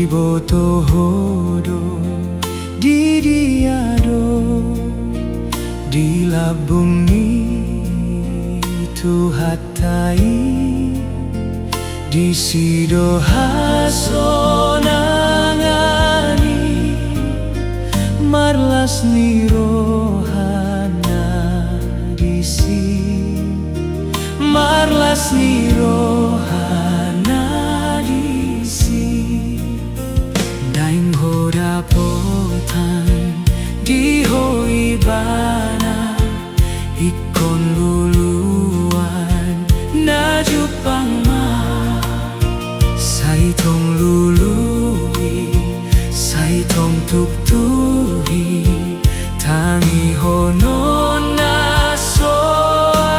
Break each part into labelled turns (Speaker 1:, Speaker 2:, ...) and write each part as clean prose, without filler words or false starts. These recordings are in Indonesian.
Speaker 1: Botohodo di Diado di Labungi Tuhatai di Sidohaso nangani marlas ni rohana disi marlas ni rohana disi daing hoda potan di hoibana ikon luluan na jupang ma saitong lului saitong tuktuhi tangi honon na soarang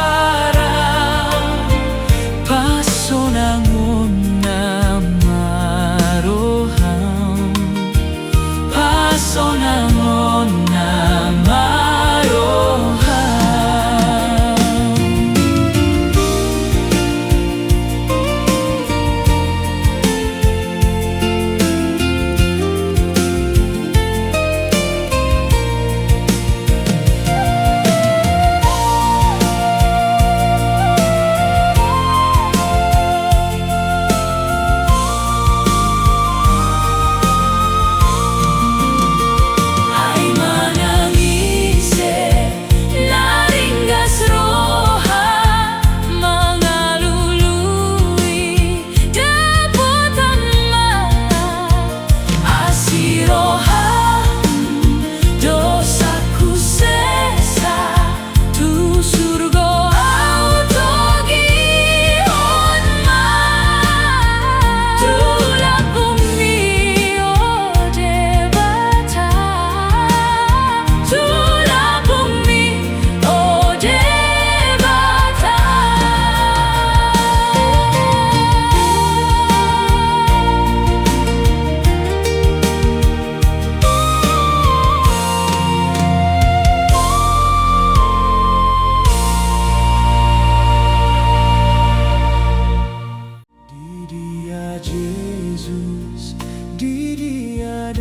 Speaker 1: pasonangon na maroham pasonangon na maroham. Jesus, di Dia